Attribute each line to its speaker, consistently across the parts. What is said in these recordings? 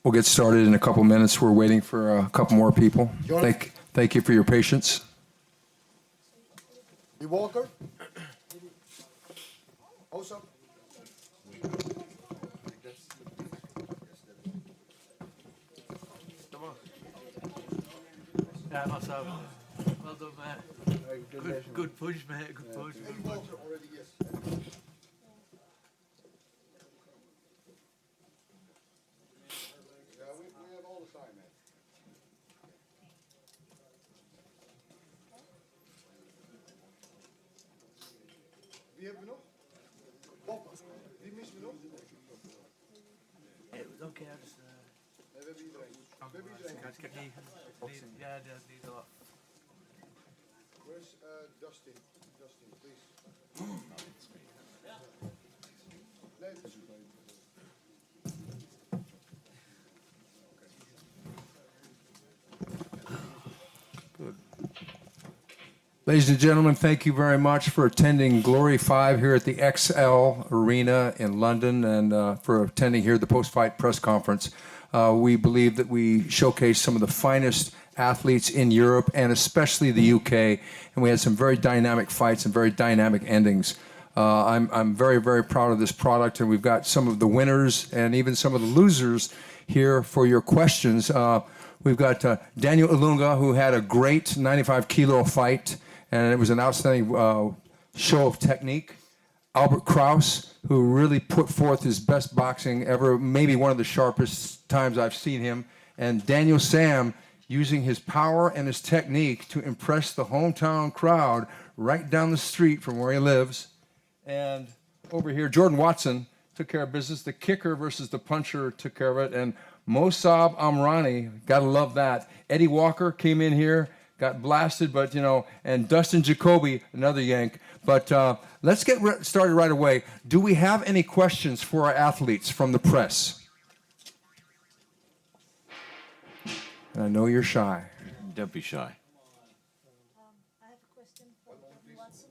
Speaker 1: We'll get started in a couple minutes. We're waiting for a couple more people. Thank you for your patience.
Speaker 2: Die Walker. Osa.
Speaker 3: Yeah, myself. Well done, mate. Good push, mate. Good push. Good push.
Speaker 2: Already, yes. Yeah, we have all the time, man. Wie hebben we nog? Bob, wie missen we nog?
Speaker 3: It was okay. I just.
Speaker 2: Nee, we hebben iedereen. We hebben iedereen.
Speaker 3: I just kept yeah, just need a lot.
Speaker 2: Where's Dustin? Dustin, please.
Speaker 1: Ladies and gentlemen, thank you very much for attending Glory 5 here at the XL Arena in London and for attending here at the post-fight press conference. We believe that we showcase some of the finest athletes in Europe and especially the UK, and we had some very dynamic fights and very dynamic endings. I'm very, very proud of this product, and we've got some of the winners and even some of the losers here for your questions. We've got Daniel Ilunga, who had a great 95-kilo fight, and it was an outstanding show of technique. Albert Kraus, who really put forth his best boxing ever, maybe one of the sharpest times I've seen him. And Daniel Sam, using his power and his technique to impress the hometown crowd right down the street from where he lives. And over here, Jordan Watson took care of business. The kicker versus the puncher took care of it. And Mosab Amrani, gotta love that. Eddie Walker came in here, got blasted, but, and Dustin Jacoby, another yank. But let's get started right away. Do we have any questions for our athletes from the press? And I know you're shy.
Speaker 4: Don't be shy.
Speaker 5: I have a question for Jordan Watson.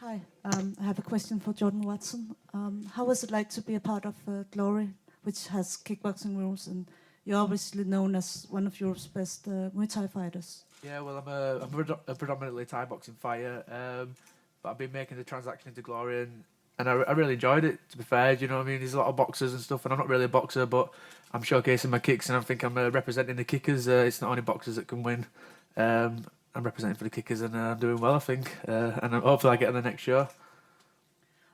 Speaker 5: Hi, I have a question for Jordan Watson. How was it like to be a part of Glory, which has kickboxing rules, and you're obviously known as one of Europe's best Muay Thai fighters?
Speaker 3: Yeah, well, I'm a predominantly Thai boxing fighter, but I've been making the transaction into Glory, and I really enjoyed it, to be fair. You know what I mean? There's a lot of boxers and stuff, and I'm not really a boxer, but I'm showcasing my kicks, and I think I'm representing the kickers. It's not only boxers that can win. I'm representing for the kickers, and I'm doing well, I think. And hopefully I get on the next show.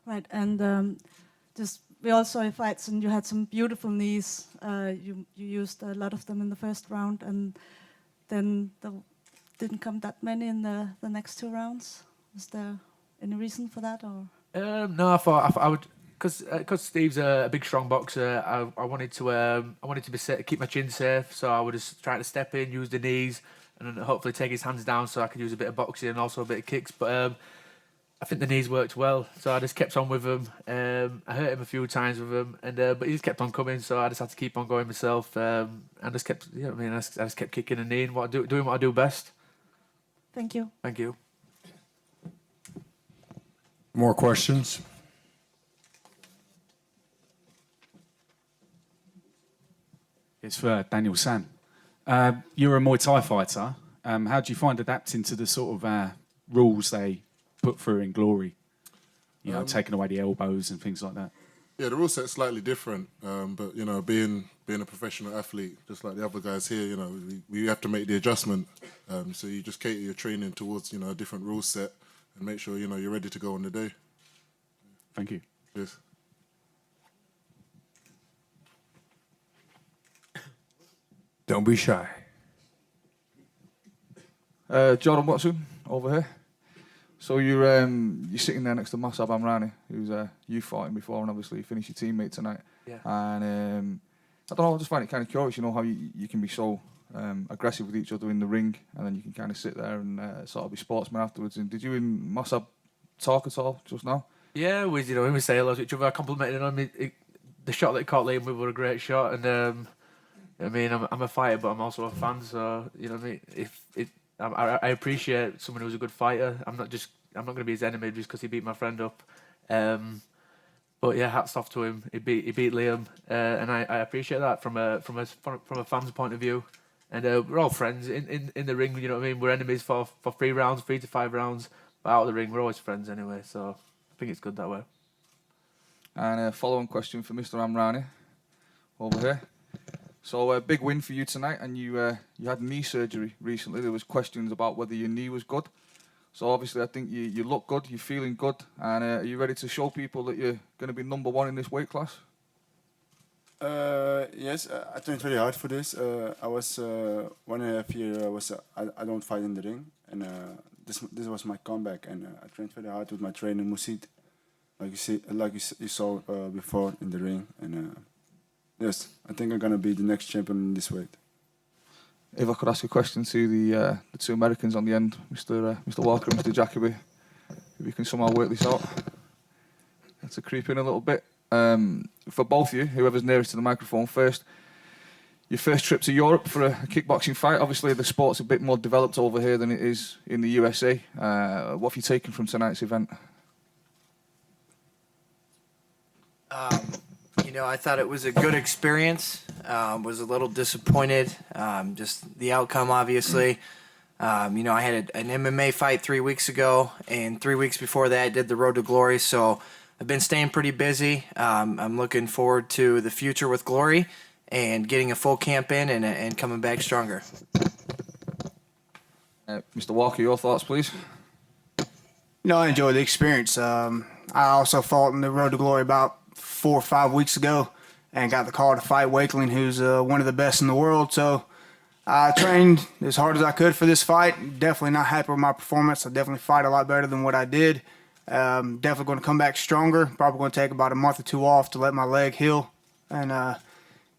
Speaker 5: Right, and we all saw your fights, and you had some beautiful knees. You used a lot of them in the first round, and then there didn't come that many in the next two rounds. Was there any reason for that, or?
Speaker 3: No, I thought I would, because Steve's a big, strong boxer. I wanted to be safe, keep my chin safe, so I would just try to step in, use the knees, and then hopefully take his hands down so I could use a bit of boxing and also a bit of kicks. But I think the knees worked well, so I just kept on with him. I hurt him a few times with him, but he just kept on coming, so I just had to keep on going myself. And just kept, I just kept kicking and kneeing, doing what I do best.
Speaker 5: Thank you.
Speaker 3: Thank you.
Speaker 1: More questions?
Speaker 6: It's for Daniel San. You're a Muay Thai fighter. How do you find adapting to the sort of rules they put through in Glory? Taking away the elbows and things like that.
Speaker 7: Yeah, the rule set's slightly different, but being a professional athlete, just like the other guys here, we have to make the adjustment. So you just cater your training towards a different rule set and make sure you're ready to go on the day.
Speaker 6: Thank you.
Speaker 7: Yes.
Speaker 1: Don't be shy.
Speaker 8: Jordan Watson over here. So you're sitting there next to Mosab Amrani, who's you fighting before, and obviously you finished your teammate tonight.
Speaker 3: Yeah.
Speaker 8: And I don't know, I just find it kind of curious, how you can be so aggressive with each other in the ring, and then you can kind of sit there and sort of be sportsmen afterwards. And did you and Mosab talk at all just now?
Speaker 3: Yeah, we say hello to each other. I complimented him. The shot that he caught Liam with was a great shot, and I'm a fighter, but I'm also a fan. So I appreciate someone who's a good fighter. I'm not going to be his enemy just because he beat my friend up. But yeah, hats off to him. He beat Liam, and I appreciate that from a fan's point of view. And we're all friends in the ring. You know what I mean? We're enemies for 3 rounds, 3 to 5 rounds. But out of the ring, we're always friends anyway. So I think it's good that way.
Speaker 8: And a follow-on question for Mr. Amrani over here. So a big win for you tonight, and you had knee surgery recently. There was questions about whether your knee was good. So obviously, I think you look good, you're feeling good, and are you ready to show people that you're going to be number 1 in this weight class?
Speaker 4: Yes, I trained very hard for this. I was 1.5 years. I don't fight in the ring, and this was my comeback. And I trained very hard with my trainer Musid, you saw before in the ring. And yes, I think I'm gonna be the next champion in this weight.
Speaker 8: If I could ask a question to the 2 Americans on the end, Mr. Walker and Mr. Jacoby, if you can somehow work this out. To creep in a little bit. For both of you, whoever's nearest to the microphone first, your first trip to Europe for a kickboxing fight. Obviously, the sport's a bit more developed over here than it is in the USA. What have you taken from tonight's event?
Speaker 9: I thought it was a good experience. Was a little disappointed, just the outcome, obviously. I had an MMA fight 3 weeks ago, and 3 weeks before that, I did the Road to Glory. So I've been staying pretty busy. I'm looking forward to the future with Glory and getting a full camp in and coming back stronger.
Speaker 8: Mr. Walker, your thoughts, please.
Speaker 10: No, I enjoyed the experience. I also fought in the Road to Glory about 4 or 5 weeks ago and got the call to fight Wakeling, who's one of the best in the world. So I trained as hard as I could for this fight. Definitely not happy with my performance. I definitely fight a lot better than what I did. Definitely going to come back stronger. Probably going to take about a month or 2 off to let my leg heal. And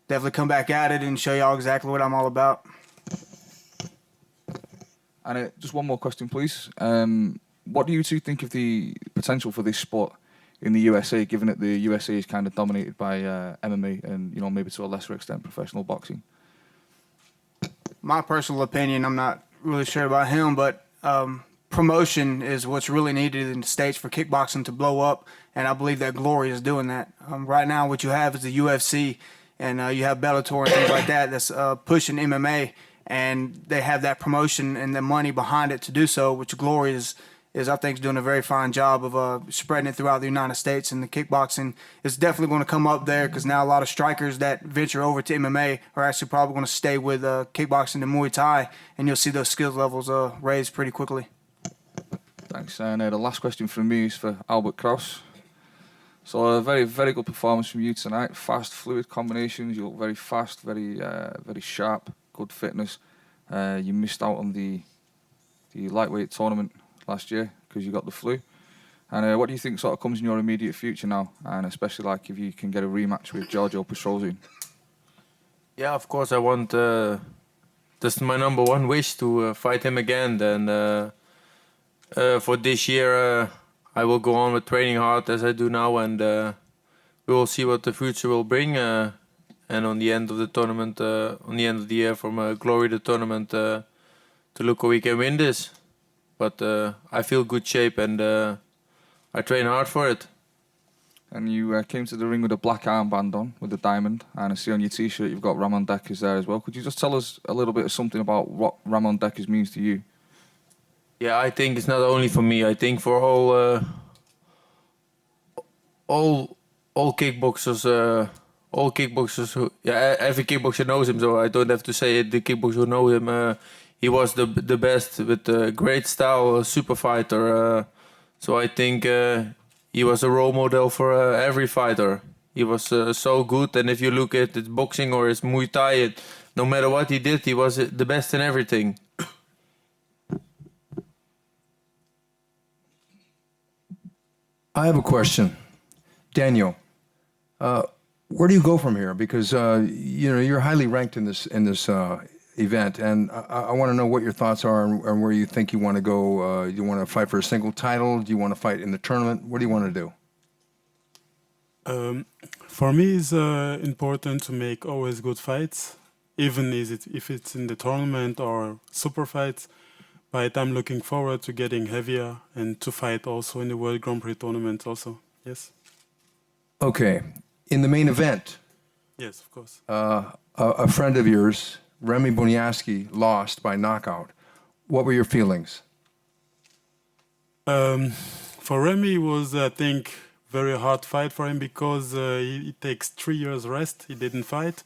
Speaker 10: definitely come back at it and show y'all exactly what I'm all about.
Speaker 8: And just one more question, please. What do you two think of the potential for this sport in the USA, given that the USA is kind of dominated by MMA and, maybe to a lesser extent professional boxing?
Speaker 10: My personal opinion, I'm not really sure about him, but promotion is what's really needed in the States for kickboxing to blow up, and I believe that Glory is doing that. Right now, what you have is the UFC, and you have Bellator and things like that that's pushing MMA, and they have that promotion and the money behind it to do so, which Glory is I think, doing a very fine job of spreading it throughout the United States. And the kickboxing is definitely going to come up there because now a lot of strikers that venture over to MMA are actually probably going to stay with kickboxing and Muay Thai, and you'll see those skills levels raised pretty quickly.
Speaker 8: Thanks. And the last question from me is for Albert Kraus. So a very, very good performance from you tonight. Fast, fluid combinations. You look very fast, very sharp, good fitness. You missed out on the lightweight tournament last year because you got the flu. And what do you think sort of comes in your immediate future now? And especially like if you can get a rematch with Giorgio Petrosian.
Speaker 11: Yeah, of course I want. That's my number one wish to fight him again. Then for this year, I will go on with training hard as I do now, and we will see what the future will bring. And on the end of the tournament, on the end of the year, from Glory the tournament, to look how we can win this. But I feel good shape and I train hard for it.
Speaker 8: And you came to the ring with a black armband on, with a diamond, and I see on your T-shirt you've got Ramon Dekkers there as well. Could you just tell us a little bit of something about what Ramon Dekkers means to you?
Speaker 11: Yeah, I think it's not only for me. I think for all kickboxers, who, every kickboxer knows him, so I don't have to say it. The kickboxers who know him, he was the best with great style, super fighter. So I think he was a role model for every fighter. He was so good, and if you look at his boxing or his Muay Thai, no matter what he did, he was the best in everything.
Speaker 1: I have a question. Daniel, where do you go from here? Because you're highly ranked in this event, and I want to know what your thoughts are and where you think you want to go. You want to fight for a single title? Do you want to fight in the tournament? What do you want to do?
Speaker 12: For me, it's important to make always good fights, even if it's in the tournament or super fights. But I'm looking forward to getting heavier and to fight also in the World Grand Prix tournament also. Yes.
Speaker 1: Okay, in the main event,
Speaker 12: Yes, of course.
Speaker 1: a friend of yours, Remy Bonyaski, lost by knockout. What were your feelings?
Speaker 12: For Remy, it was, I think, very hard fight for him because he takes 3 years rest. He didn't fight.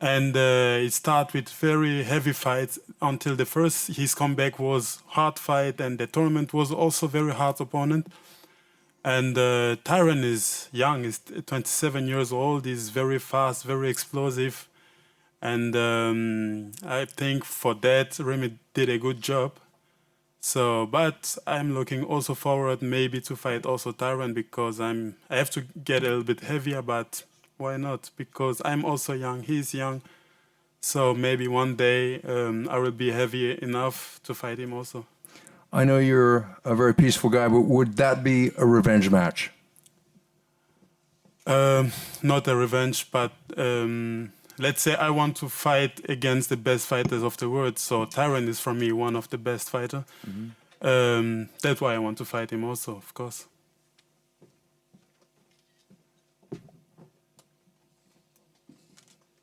Speaker 12: And it started with very heavy fights until his comeback was hard fight, and the tournament was also very hard opponent. And Tyrone is young, he's 27 years old, he's very fast, very explosive. And I think for that, Remy did a good job. So, but I'm looking also forward maybe to fight also Tyrone because I have to get a little bit heavier, but why not? Because I'm also young, he's young. So maybe one day I will be heavy enough to fight him also.
Speaker 1: I know you're a very peaceful guy, but would that be a revenge match?
Speaker 12: Not a revenge, but let's say I want to fight against the best fighters of the world. So Tyrone is for me one of the best fighters. That's why I want to fight him also, of course.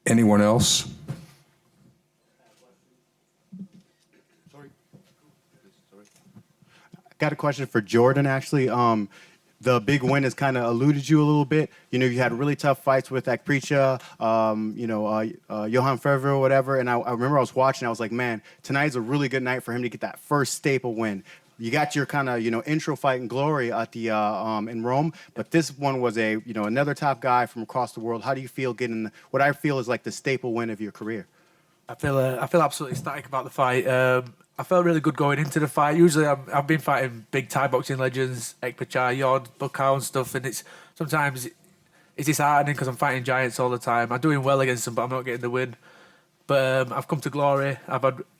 Speaker 1: Anyone else?
Speaker 13: Got a question for Jordan, actually. The big win has kind of eluded you a little bit. You know, you had really tough fights with Akpricha, Johan Ferver or whatever. And I remember I was watching, I was like, man, tonight's a really good night for him to get that first staple win. You got your kind of, intro fight in glory at the in Rome, but this one was another top guy from across the world. How do you feel getting what I feel is like the staple win of your career?
Speaker 3: I feel absolutely ecstatic about the fight. I felt really good going into the fight. Usually, I've been fighting big Thai boxing legends, Ekpachai, Yod, Bukaw and stuff, and it's disheartening because I'm fighting giants all the time. I'm doing well against them, but I'm not getting the win. But I've come to glory. I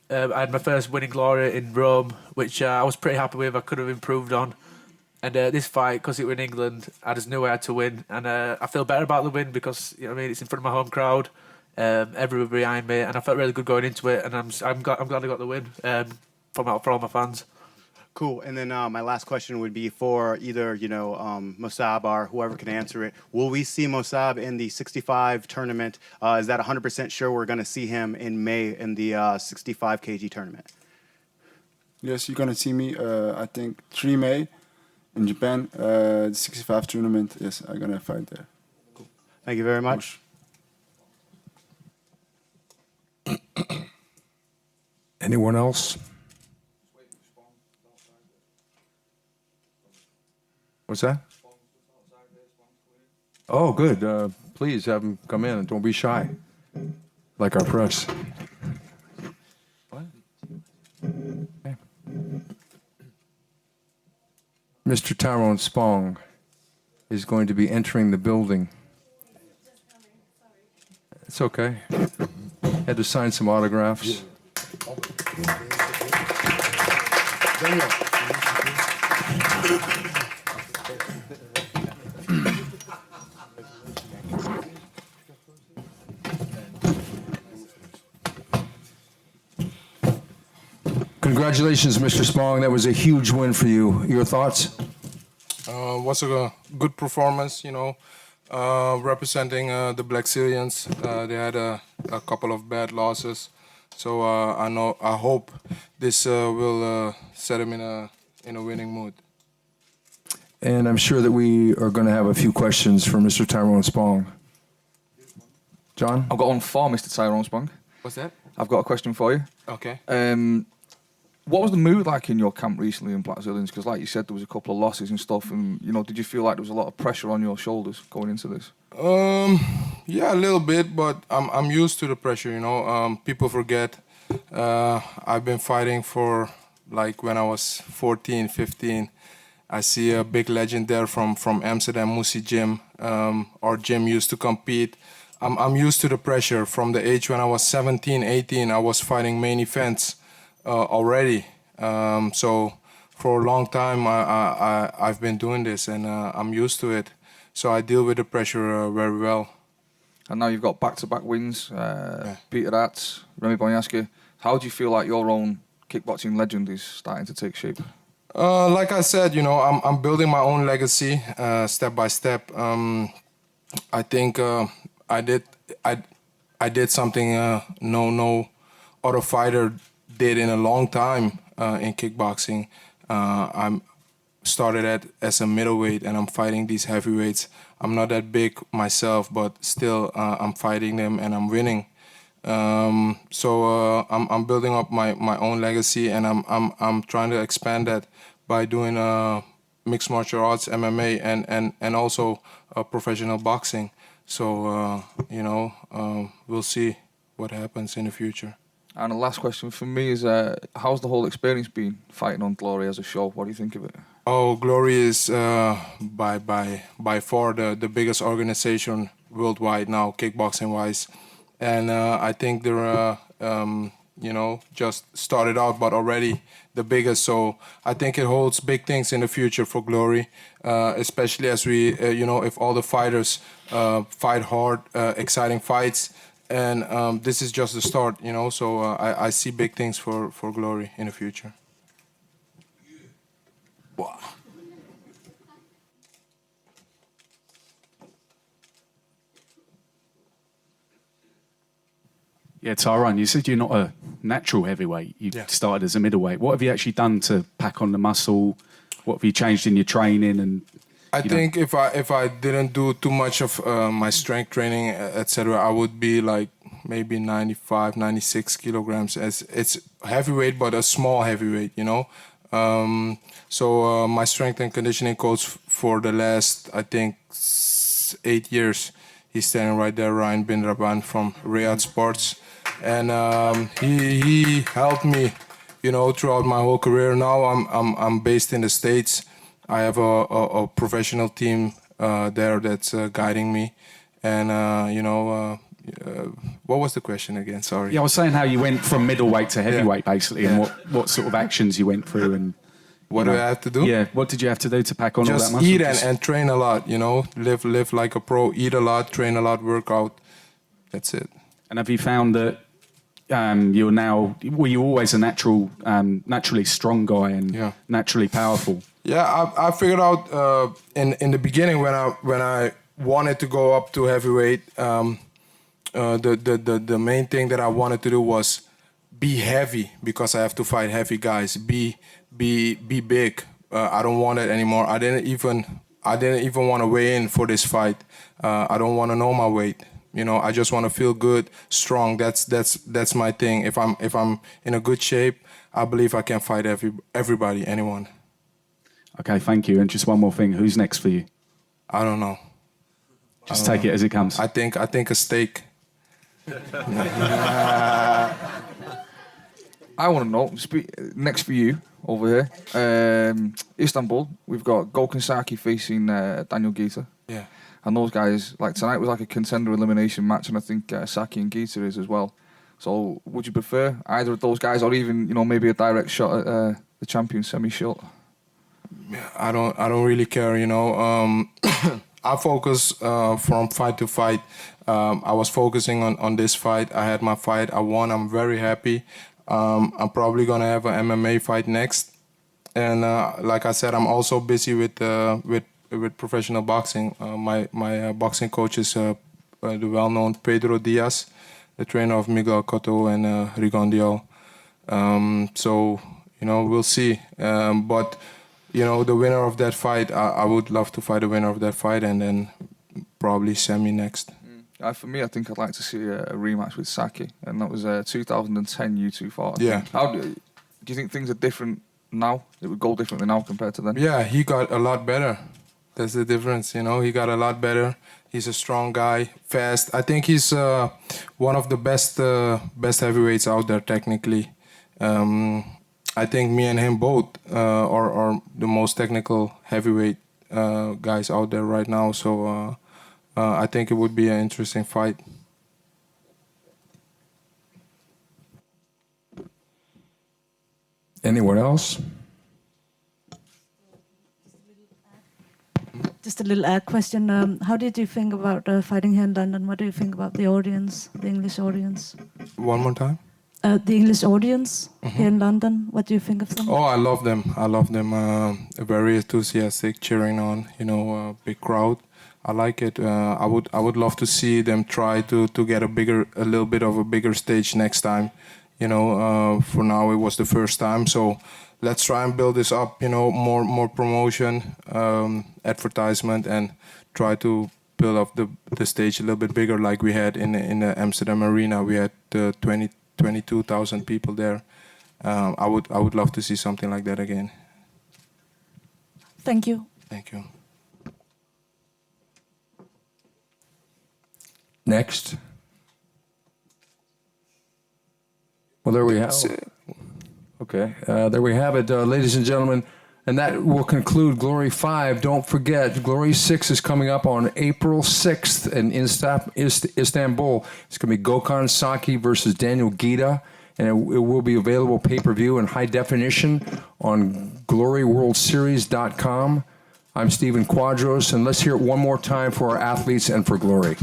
Speaker 3: had my first win in glory in Rome, which I was pretty happy with. I could have improved on. And this fight, because it was in England, I just knew I had to win. And I feel better about the win because it's in front of my home crowd. Everyone behind me, and I felt really good going into it, and I'm glad I got the win for all my fans.
Speaker 13: Cool. And then my last question would be for either Mosab or whoever can answer it. Will we see Mosab in the 65 tournament? Is that 100% sure we're going to see him in May in the 65 kg tournament?
Speaker 4: Yes, you're gonna see me. I think 3 May in Japan, the 65 tournament. Yes, I'm gonna fight there.
Speaker 13: Cool. Thank you very much.
Speaker 1: Anyone else? What's that? Oh, good. Please have him come in and don't be shy, like our press. What? Okay. Mr. Tyrone Spong is going to be entering the building. It's okay. Had to sign some autographs. Congratulations, Mr. Spong. That was a huge win for you. Your thoughts?
Speaker 14: Was a good performance, representing the Black Syrians. They had a couple of bad losses. So I hope this will set him in a winning mood.
Speaker 1: And I'm sure that we are going to have a few questions for Mr. Tyrone Spong. John?
Speaker 8: I've got one for Mr. Tyrone Spong.
Speaker 14: What's that?
Speaker 8: I've got a question for you.
Speaker 14: Okay.
Speaker 8: What was the mood like in your camp recently in Black Zillions? Because like you said, there was a couple of losses and stuff, and did you feel like there was a lot of pressure on your shoulders going into this?
Speaker 14: Yeah, a little bit, but I'm used to the pressure. People forget. I've been fighting for like when I was 14, 15. I see a big legend there from Amsterdam, Musi Jim. Our gym used to compete. I'm used to the pressure from the age when I was 17, 18. I was fighting main events already. So for a long time, I've been doing this, and I'm used to it. So I deal with the pressure very well.
Speaker 8: And now you've got back-to-back wins, Peter Atz, Remy Bonyaski. How do you feel like your own kickboxing legend is starting to take shape?
Speaker 7: Like I said, I'm building my own legacy step by step. I think I did I I did something no other fighter did in a long time in kickboxing. I'm started as a middleweight and I'm fighting these heavyweights. I'm not that big myself, but still I'm fighting them and I'm winning. So I'm building up my own legacy and I'm trying to expand that by doing mixed martial arts, MMA, and also professional boxing. So we'll see what happens in the future.
Speaker 8: And the last question for me is, how's the whole experience been fighting on Glory as a show? What do you think of it?
Speaker 7: Oh, Glory is by far the biggest organization worldwide now, kickboxing wise, and I think they're just started out, but already the biggest. So I think it holds big things in the future for Glory, especially as we if all the fighters fight hard, exciting fights. And this is just the start, So I see big things for Glory in the future. Wow.
Speaker 6: Yeah, Tyrone, you said you're not a natural heavyweight. You started as a middleweight. What have you actually done to pack on the muscle? What have you changed in your training? And
Speaker 7: I think if I didn't do too much of my strength training, etc., I would be like maybe 95, 96 kilograms. It's heavyweight, but a small heavyweight, So my strength and conditioning coach for the last, I think, 8 years, he's standing right there, Ryan Bin Raban from Riyadh Sports. And he helped me, throughout my whole career. Now I'm based in the States. I have a professional team there that's guiding me. And, what was the question again? Sorry.
Speaker 6: Yeah, I was saying how you went from middleweight to heavyweight, basically, and what sort of actions you went through. And
Speaker 7: what do I have to do?
Speaker 6: Yeah, what did you have to do to pack on all that muscle?
Speaker 7: Just eat and train a lot, live like a pro, eat a lot, train a lot, work out. That's it.
Speaker 6: And have you found that were you always a naturally strong guy and naturally powerful?
Speaker 7: Yeah, I figured out in the beginning when I wanted to go up to heavyweight, the main thing that I wanted to do was be heavy because I have to fight heavy guys. Be big. I don't want it anymore. I didn't even want to weigh in for this fight. I don't want to know my weight. I just want to feel good, strong. That's my thing. If I'm in a good shape, I believe I can fight everybody, anyone.
Speaker 6: Okay, thank you. And just one more thing. Who's next for you?
Speaker 7: I don't know.
Speaker 6: Just take it as it comes.
Speaker 7: I think a steak.
Speaker 8: I want to know, next for you over here, Istanbul, we've got Gokhan Saki facing Daniel Gita.
Speaker 7: Yeah.
Speaker 8: And those guys, like tonight was like a contender elimination match, and I think Saki and Gita is as well. So would you prefer either of those guys, or even maybe a direct shot at the champion semi-shot?
Speaker 7: I don't really care. I focus from fight to fight. I was focusing on this fight. I had my fight. I won. I'm very happy. I'm probably gonna have an MMA fight next. And like I said, I'm also busy with professional boxing. My boxing coach is the well-known Pedro Diaz, the trainer of Miguel Cotto and Rigondeaux. So we'll see. But the winner of that fight, I would love to fight the winner of that fight, and then probably semi next.
Speaker 8: For me, I think I'd like to see a rematch with Saki, and that was 2010 you two fought.
Speaker 7: Yeah.
Speaker 8: How do you think things are different now? It would go differently now compared to then?
Speaker 7: Yeah, he got a lot better. That's the difference, He got a lot better. He's a strong guy, fast. I think he's one of the best heavyweights out there technically. I think me and him both are the most technical heavyweight guys out there right now. So I think it would be an interesting fight.
Speaker 1: Anyone else?
Speaker 5: Just a little ad question. How did you think about fighting here in London? What do you think about the audience, the English audience?
Speaker 7: One more time?
Speaker 5: the English audience here in London? What do you think of them?
Speaker 14: Oh, I love them. I love them. Very enthusiastic, cheering on. Big crowd. I like it. I would love to see them try to get a little bit of a bigger stage next time. For now it was the first time, so let's try and build this up. More promotion, advertisement, and try to build up the stage a little bit bigger, like we had in the Amsterdam Arena. We had 22,000 people there. I would love to see something like that again.
Speaker 5: Thank you.
Speaker 14: Thank you.
Speaker 1: Next. Well, there we have it. Okay, there we have it, ladies and gentlemen. And that will conclude Glory 5. Don't forget, Glory 6 is coming up on April 6th in Istanbul. It's going to be Gökhan Saki versus Daniel Gita. And it will be available pay-per-view in high definition on gloryworldseries.com. I'm Stephen Quadros, and let's hear it one more time for our athletes and for Glory.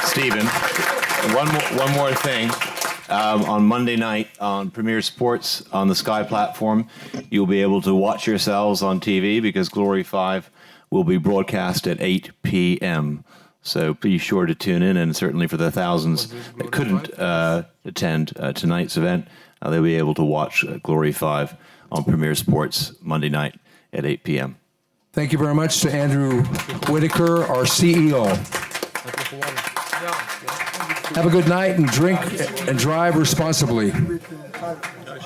Speaker 15: Stephen, one more thing. On Monday night on Premier Sports on the Sky platform, you'll be able to watch yourselves on TV because Glory 5 will be broadcast at 8 p.m. So be sure to tune in, and certainly for the thousands that couldn't attend tonight's event, they'll be able to watch Glory 5 on Premier Sports Monday night at 8 p.m.
Speaker 1: Thank you very much to Andrew Whitaker, our CEO. Have a good night and drink and drive responsibly.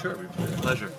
Speaker 15: Sure, pleasure.